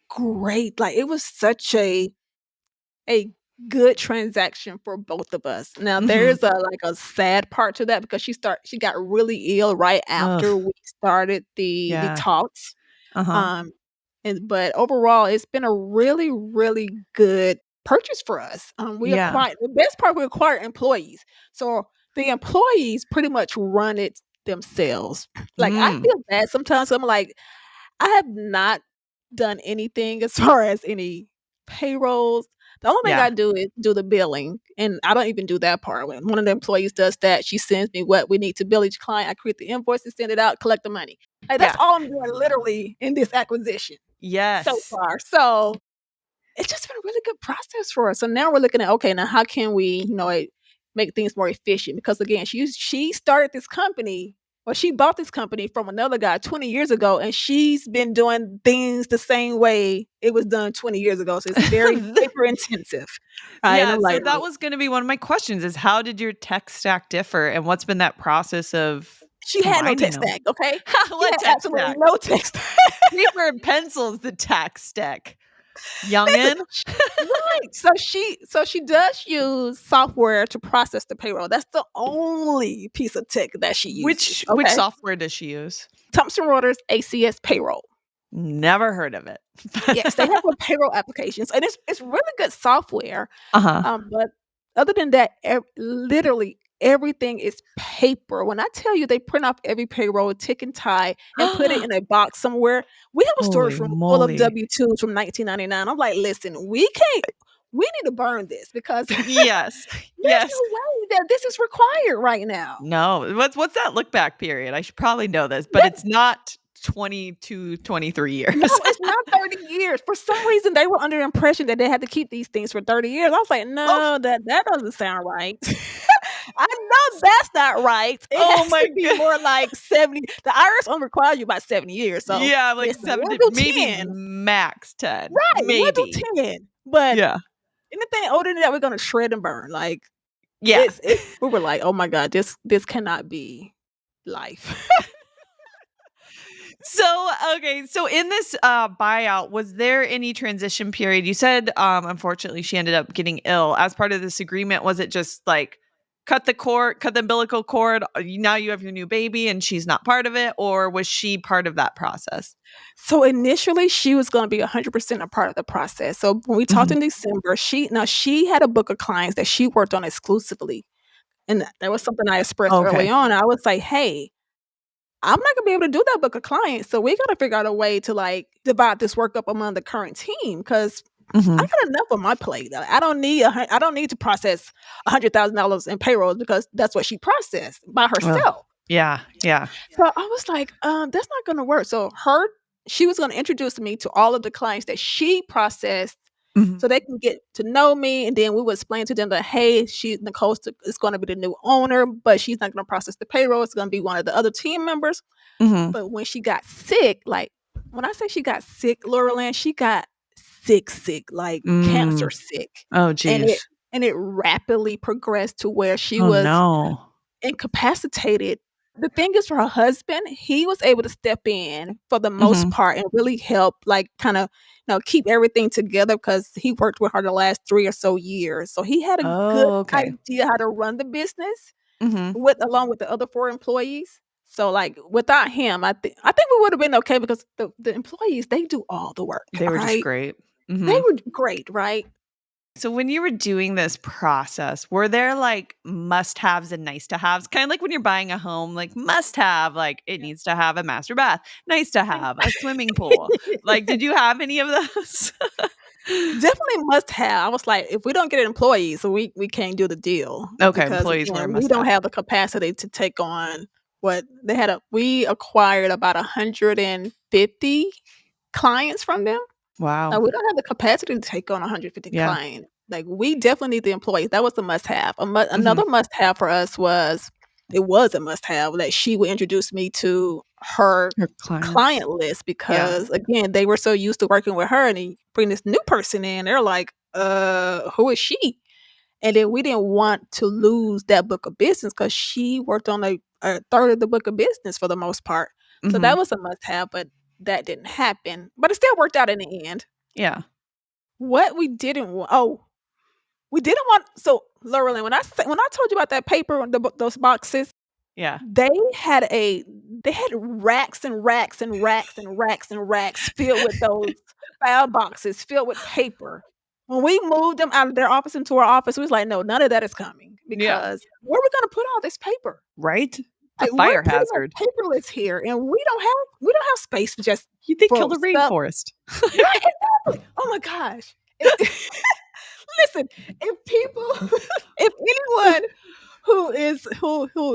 great. Like, it was such a good transaction for both of us. Now Mhm. there's a sad part to that because she got really ill right Ugh. after we started the Yeah. talks. Uh-huh. Um, but overall, it's been a really, really good purchase for us. We Yeah. acquired the best part, we acquired employees. So the employees pretty much run it themselves. Like, I Mm. feel bad sometimes. I'm like, I have not done anything as far as any payrolls. The only thing Yeah. I do is do the billing, and I don't even do that part. When one of the employees does that, she sends me what we need to bill each client. I create the invoices, send it out, collect the money. Like, that's Yeah. all I'm doing literally in this acquisition so Yes. far. So it's just been a really good process for us. So now we're looking at, okay, now how can we, make things more efficient? Because again, she started this company, or she bought this company from another guy 20 years ago, and she's been doing things the same way it was done 20 years ago. So it's very paper intensive. Right. And Yeah, I'm so like, that was gonna be one of my questions is how did your tech stack differ, and what's been that process of she had no combining tech them? stack, okay? She What had tech absolutely stack? no tech stack. Paper and pencils, the tech stack. Listen, Youngin? right. So she does use software to process the payroll. That's the only piece of tech that she uses. Which Okay. software does she use? Thomson Reuters ACS payroll. Never heard of it. Yes, they have a payroll applications, and it's really good software. Uh-huh. But other than that, literally everything is paper. When I tell you they print off every payroll, tick and tie, and put it in a box somewhere, we have a storage Holy room full of moly. W-2s from 1999. I'm like, listen, we need to burn this because Yes. there's Yes. no way that this is required right now. No. What's that look back period? I should probably know this, but That it's not 22, 23 No, years. it's not 30 years. For some reason, they were under the impression that they had to keep these things for 30 years. I was like, Oh, "No, that doesn't sound right." I know that's not right. It oh has my to be god. more like 70. The IRS only requires you about 70 years, so Yeah, like listen, 7 we'll to do maybe 10. max 10. Right, we'll do Maybe. 10, but Yeah. anything older than that, we're gonna shred and burn. Like, Yeah. it we were like, "Oh my god, this cannot be life." So, okay, so in this, buyout, was there any transition period? You said, unfortunately, she ended up getting ill. As part of this agreement, was it just, like, cut the umbilical cord, now you have your new baby and she's not part of it, or was she part of that process? So initially, she was gonna be 100% a part of the process. So when we talked Mhm. in December, she had a book of clients that she worked on exclusively, and that was something I expressed Okay. early on. I was like, "Hey, I'm not gonna be able to do that book of clients, so we gotta figure out a way to, like, divide this work up among the current team because I Mhm. got enough on my plate. I don't need to process $100,000 in payrolls because that's what she processed by Ugh. herself." Yeah, yeah. So I was like, that's not gonna work. So she was gonna introduce me to all of the clients that she processed Mhm. so they can get to know me, and then we would explain to them that, hey, Nicole is gonna be the new owner, but she's not gonna process the payroll. It's gonna be one of the other team members. Mhm. But when she got sick, like when I say she got sick, Laura Lynn, she got sick, like Mm. cancer sick. Oh, And it geez. and it rapidly progressed to where she Oh, was no. incapacitated the thing is for her husband, he was able to step in for the most Mhm. part and really help, like, kinda, keep everything together because he worked with her the last 3 or so years. So he had a good Oh, okay. idea how to run the business Mhm. along with the other 4 employees. So, like, without him, I think we would've been okay because the employees, they do all the work, They were just right? great. They Mhm. were great, right? So when you were doing this process, were there like must-haves and nice-to-haves? Kind of like when you're buying a home, like must-have, like it needs to have a master bath, nice to have a swimming pool. Like, did you have any of those? Definitely must have. I was like, if we don't get employees, we can't do the deal Okay, because employees were a again, we don't must-have. have the capacity to take on what they had. We acquired about 150 clients from them. Wow. We don't have the capacity to take on 150 Yeah. clients. Like, we definitely need the employees. That was a must-have. Mhm. Another must-have for us was a must-have that she would introduce me to her Your clients. client list Yeah. because, again, they were so used to working with her, and then you bring this new person in, they're like, who is she?" And then we didn't want to lose that book of business because she worked on a third of the book of business for the most part. So that Mhm. was a must-have, but that didn't happen. But it still worked out in the end. Yeah. What we didn't want we didn't want so, Literally, when I told you about that paper, those boxes, Yeah. they had racks and racks and racks and racks and racks filled with those file boxes filled with paper. When we moved them out of their office into our office, we was like, "No, none of that is coming Yeah. because where are we gonna put all this paper? Right? It's a Like, we're fire pretty much hazard. paperless here, and we don't have space for just They for killed a stuff." rainforest. Right, exactly. Oh my gosh. Listen, if people if anyone who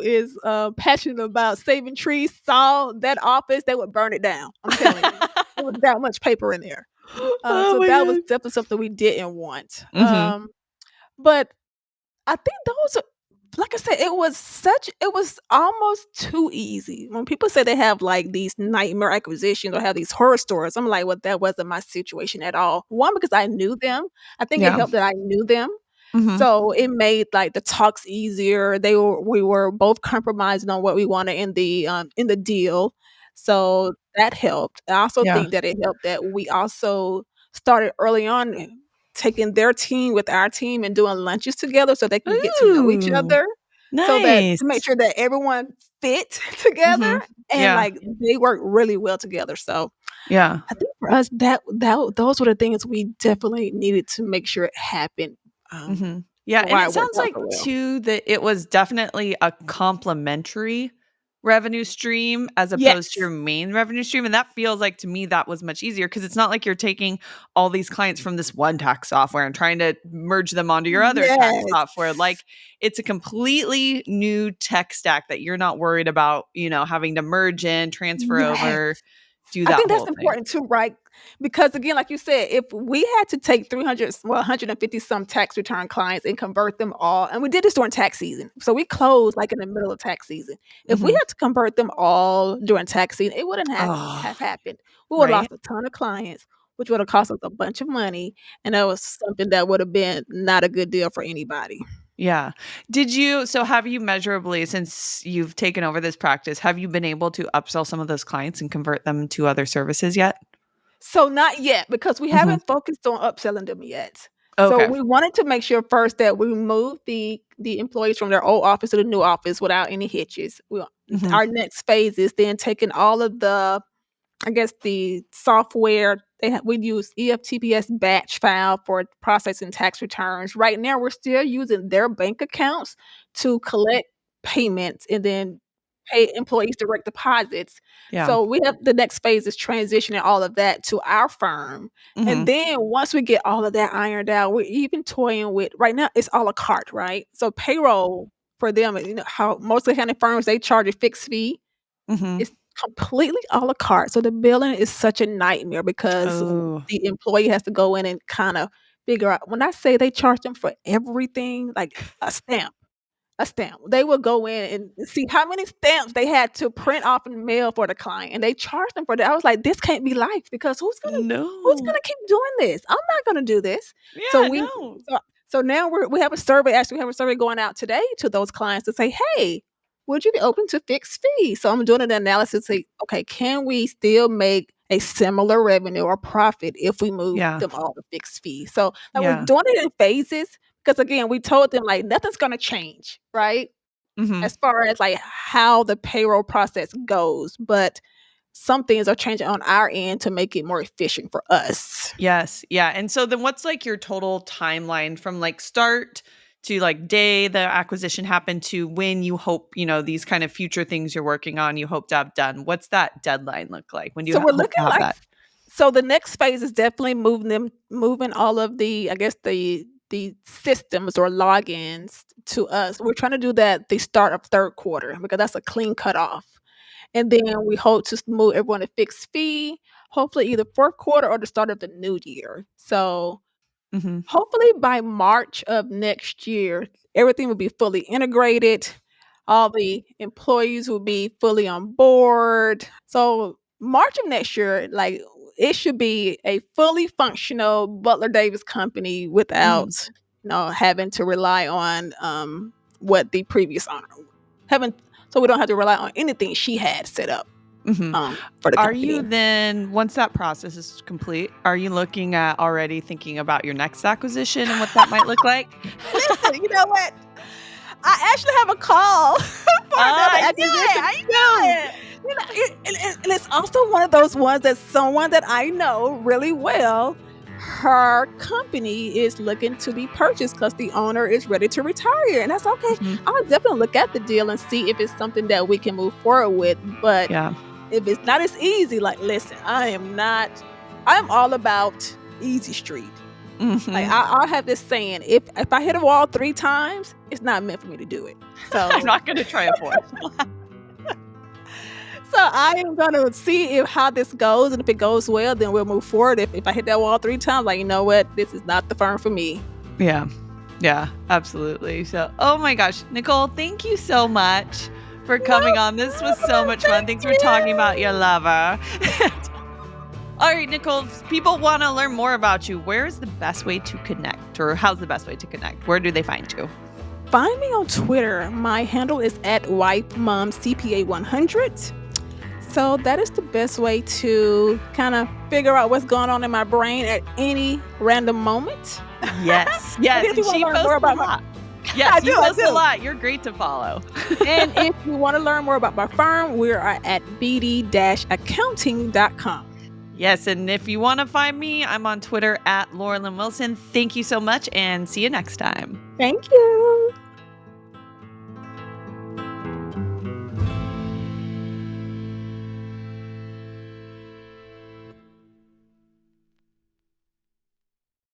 is passionate about saving trees saw that office, they would burn it down. I'm telling you. There was that much paper in there. Oh So my that was god. definitely something we didn't want. Mhm. But I think those are like I said, it was almost too easy. When people say they have, like, these nightmare acquisitions or have these horror stories, I'm like, "Well, that wasn't my situation at all." 1, because I knew them. I think it Yeah. helped that I knew them. Mhm. So, it made, like, the talks easier. We were both compromising on what we wanted in the deal. So, that helped. I also Yeah. think that it helped that we also started early on taking their team with our team and doing lunches together so they can get to know each Ooh, other, so that nice. to make sure that everyone fit together Mhm. and, Yeah. like, they work really well together. So, Yeah. I think for us, those were the things we definitely needed to make sure it happened, Mhm. Yeah, and and why it it worked sounds out like so well. too that it was definitely a complementary revenue stream as opposed to Yes. your main revenue stream, and that feels like to me that was much easier because it's not like you're taking all these clients from this one tax software and trying to merge them onto your other tax Yes. software. Like it's a completely new tech stack that you're not worried about, having to merge in, transfer Yes. over, do I that think that's whole thing. important too, right? Because again, like you said, if we had to take 150 some tax return clients and convert them all, and we did this during tax season. So we closed like in the middle of tax season. If we Mhm. had to convert them all during tax season, it wouldn't have Oh, happened. We would have right? lost a ton of clients, which would have cost us a bunch of money. And that was something that would have been not a good deal for anybody. Yeah. Have you measurably, since you've taken over this practice, have you been able to upsell some of those clients and convert them to other services yet? So not yet, because we Mhm. haven't focused on upselling them yet. So Okay. we wanted to make sure first that we moved the employees from their old office to the new office without any hitches. Mhm. Our next phase is then taking all of the I guess the software we use EFTPS batch file for processing tax returns. Right now, we're still using their bank accounts to collect payments and then pay employees direct deposits. Yeah. So we have the next phase is transitioning all of that to our firm. And Mhm. then once we get all of that ironed out, we're even toying with right now it's a la carte, right? So payroll for them, how most accounting firms they charge a fixed fee. Mhm. It's completely à la carte, so the billing is such a nightmare because Oh, the employee has to go in and kinda figure out when I say they charge them for everything, like a stamp. They will go in and see how many stamps they had to print off and mail for the client, and they charge them for that. I was like, "This can't be life because who's no. gonna keep doing this? I'm not gonna do this." So Yeah, we no. so so now we have a survey actually, we have a survey going out today to those clients to say, "Hey, would you be open to fixed fees? So I'm doing an analysis, say, okay, can we still make a similar revenue or profit if we move Yeah. them all to fixed fees? So like, we're Yeah. doing it in phases because again, we told them like nothing's gonna change, right? Mhm. As far as like how the payroll process goes, but some things are changing on our end to make it more efficient for us. Yes. Yeah. And so then what's like your total timeline from like start to like day the acquisition happened to when you hope, these kind of future things you're working on, you hope to have done? What's that deadline look like? When do you So we're hope looking to have like that? so the next phase is definitely moving all of the, I guess, the systems or logins to us. We're trying to do that the start of 3rd quarter because that's a clean cutoff. And then we hope to move everyone to fixed fee, hopefully either 4th quarter or the start of the new year. So Mhm. hopefully by March of next year, everything will be fully integrated. All the employees will be fully on board. So March of next year, like it should be a fully functional Butler Davis company Mhm. without, having to rely on what the previous owner having. So we don't have to rely on anything she had set up Mhm. for the Are you company. then, once that process is complete, are you looking at already thinking about your next acquisition and what that might look like? Listen, you know what? I actually have a call for another I knew it. acquisition I too. knew it. And it's also one of those ones that someone that I know really well, her company is looking to be purchased because the owner is ready to retire. And that's okay. Mhm. I'll definitely look at the deal and see if it's something that we can move forward with. But Yeah. if it's not as easy, like, listen, I'm all about easy street. Like, Mhm. I'll have this saying, if I hit a wall 3 times, it's not meant for me to do it. I'm So not gonna try a fourth. so I am gonna see if how this goes, and if it goes well, then we'll move forward. If I hit that wall 3 times, like, you know what? This is not the firm for me. Yeah. Yeah, absolutely. So, oh my gosh, Nicole, thank you so much for No coming on. This was so problem, much fun. thank Thanks for talking about your you. lover. All right, Nicole, if people want to learn more about you, where is the best way to connect, or how's the best way to connect? Where do they find you? Find me on Twitter. My handle is @wifemomcpa100. So that is the best way to kind of figure out what's going on in my brain at any random moment. Yes, And yes, if and you wanna she learn more posts a about my lot. I Yes, do, you I post a do. lot. You're great to follow. And if you wanna learn more about my firm, we are at bd-accounting.com. Yes, and if you want to find me, I'm on Twitter @Laurelyn Wilson. Thank you so much, and see you next time. Thank you.